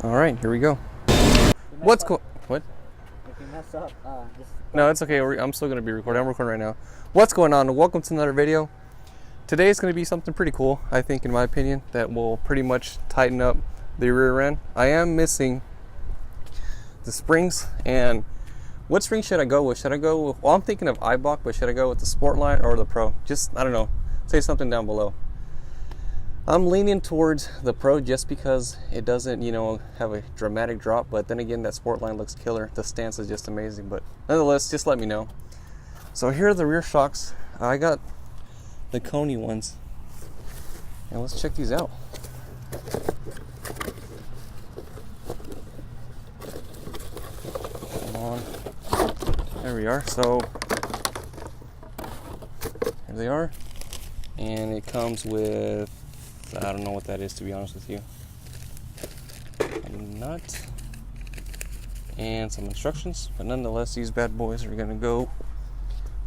All right, here we go. What's cool? What? If you mess up, just... No, it's okay. I'm still gonna be recording. I'm recording right now. What's going on? Welcome to another video. Today is gonna be something pretty cool, I think, in my opinion, that will pretty much tighten up the rear end. I am missing the springs, and what spring should I go with? Should I go with? Well, I'm thinking of Eibach, but should I go with the Sportline or the Pro? Just, I don't know. Say something down below. I'm leaning towards the Pro just because it doesn't, have a dramatic drop. But then again, that Sportline looks killer. The stance is just amazing. But nonetheless, just let me know. So here are the rear shocks. I got the Koni ones. And let's check these out. Come on. There we are. So here they are. And it comes with, I don't know what that is, to be honest with you. A nut and some instructions, but nonetheless, these bad boys are gonna go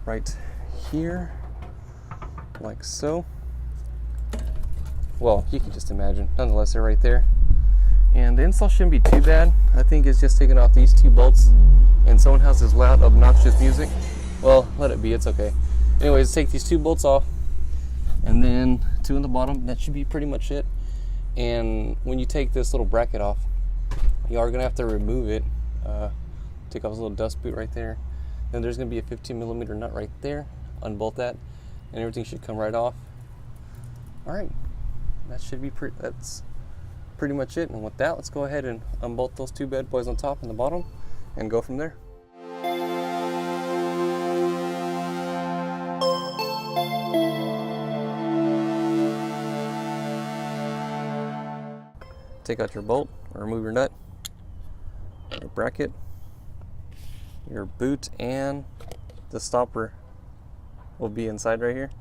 right here, like so. Well, you can just imagine. Nonetheless, they're right there. And the install shouldn't be too bad. I think it's just taking off these two bolts, and someone has this loud, obnoxious music. Well, let it be, it's okay. Anyways, take these two bolts off, and then two in the bottom. That should be pretty much it. And when you take this little bracket off, you are gonna have to remove it. Take off this little dust boot right there. Then there's gonna be a 15mm nut right there. Unbolt that, and everything should come right off. All right, that should be that's pretty much it. And with that, let's go ahead and unbolt those two bad boys on top and the bottom, and go from there. Take out your bolt, or remove your nut, your bracket, your boot, and the stopper will be inside right here.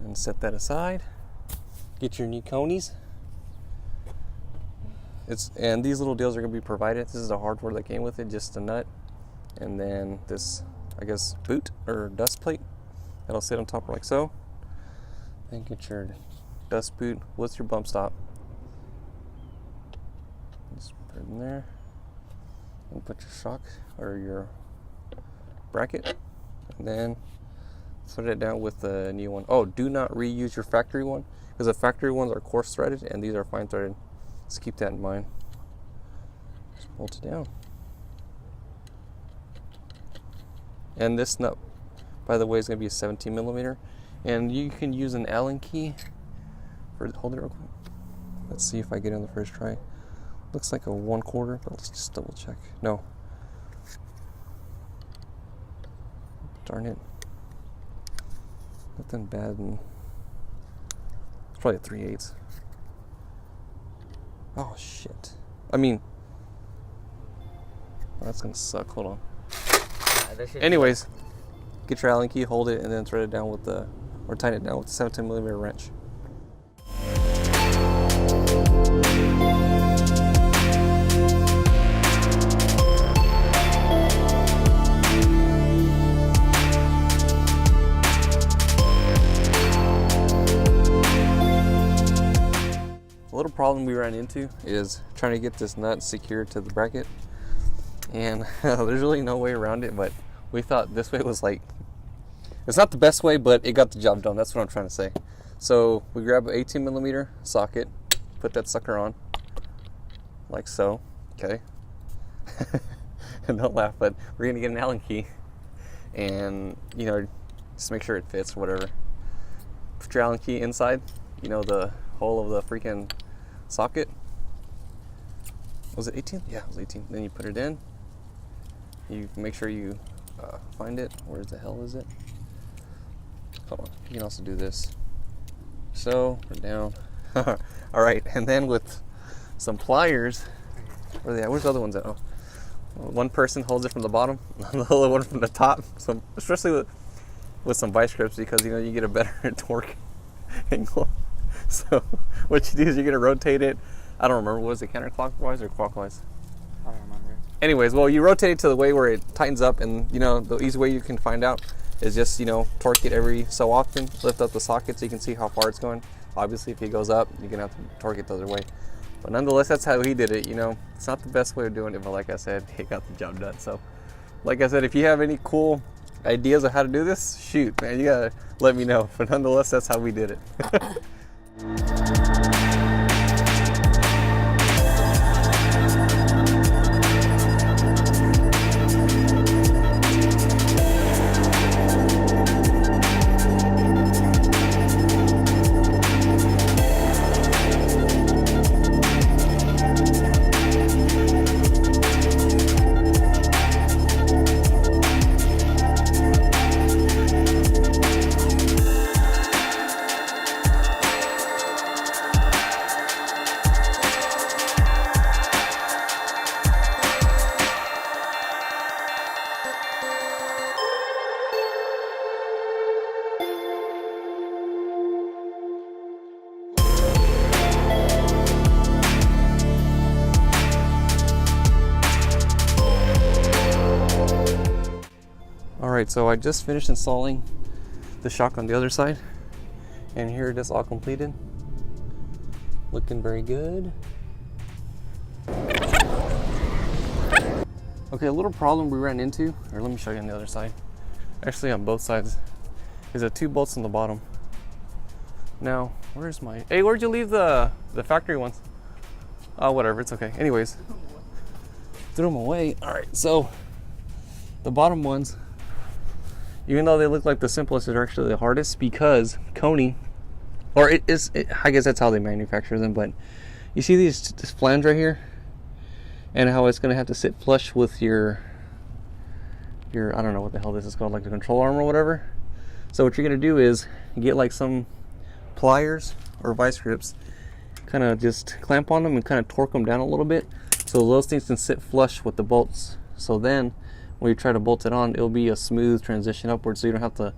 And set that aside. Get your new Konis. And these little deals are going to be provided. This is the hardware that came with it, just a nut, and then this, I guess, boot or dust plate that'll sit on top like so. Then get your dust boot with your bump stop. Just put it in there, and put your shock or your bracket, and then put it down with the new one. Oh, do not reuse your factory one, because the factory ones are coarse threaded and these are fine threaded. Just keep that in mind. Just bolt it down. And this nut, by the way, is going to be a 17mm, and you can use an Allen key for, hold it real quick. Let's see if I get it on the first try. Looks like a 1/4, but let's just double check. No. Darn it. Nothing bad. And it's probably a 3/8. Oh shit. I mean, that's gonna suck. Hold on. Anyways, get your Allen key, hold it, and then thread it down with the, or tighten it down with the 17mm wrench. A little problem we ran into is trying to get this nut secured to the bracket, and there's really no way around it, but we thought this way was like, it's not the best way, but it got the job done. That's what I'm trying to say. So we grab an 18mm socket, put that sucker on like so. Okay. And don't laugh, but we're gonna get an Allen key, and just make sure it fits or whatever. Put your Allen key inside, the hole of the freaking socket. Was it 18? Yeah, it was 18. Then you put it in. You make sure you find it. Where the hell is it? Hold on. You can also do this. So we're down. All right, and then with some pliers. Where are they at? Where's the other ones at? Oh, one person holds it from the bottom, the other one from the top. So especially with some vice grips, because you get a better torque angle. So what you do is you're gonna rotate it. I don't remember, was it counterclockwise or clockwise? I don't remember. Anyways, well, you rotate it to the way where it tightens up, and the easy way you can find out is just torque it every so often. Lift up the socket so you can see how far it's going. Obviously, if it goes up, you're gonna have to torque it the other way. But nonetheless, that's how he did it. You know, it's not the best way of doing it, but like I said, he got the job done. So, like I said, if you have any cool ideas of how to do this, shoot, man, you gotta let me know. But nonetheless, that's how we did it. Alright, so I just finished installing the shock on the other side, and here it is all completed. Looking very good. Okay, a little problem we ran into, or let me show you on the other side. Actually on both sides, is the 2 bolts on the bottom. Now, where's my, hey, where'd you leave the factory ones? Oh, whatever, it's okay. Anyways, threw them away. Alright, so the bottom ones, even though they look like the simplest, they're actually the hardest because Koni, or I guess that's how they manufacture them, but you see this flange right here, and how it's going to have to sit flush with your I don't know what the hell this is called, like the control arm or whatever. So what you're going to do is get like some pliers or vice grips, kind of just clamp on them and kind of torque them down a little bit so those things can sit flush with the bolts. So then when you try to bolt it on, it'll be a smooth transition upwards, so you don't have to,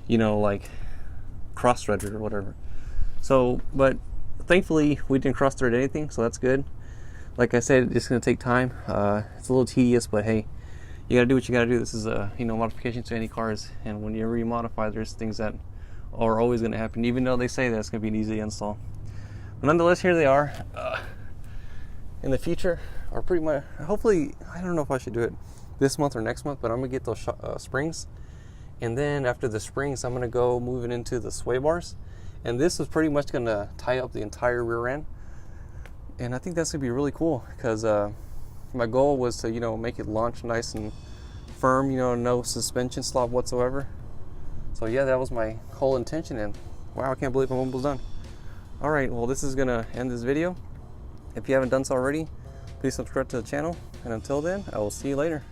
you know, like cross thread it or whatever. So, but thankfully we didn't cross thread anything, so that's good. Like I said, it's going to take time. It's a little tedious, but hey, you got to do what you got to do. This is a, you know, modification to any cars, and when you remodify, there's things that are always going to happen, even though they say that it's going to be an easy install. But nonetheless, here they are. In the future, or pretty much, hopefully, I don't know if I should do it this month or next month, but I'm gonna get those springs, and then after the springs I'm gonna go moving into the sway bars, and this is pretty much gonna tie up the entire rear end, and I think that's gonna be really cool because my goal was to, you know, make it launch nice and firm, you know, no suspension slop whatsoever. So yeah, that was my whole intention, and wow, I can't believe I'm almost done. All right, well, this is gonna end this video. If you haven't done so already, please subscribe to the channel, and until then, I will see you later.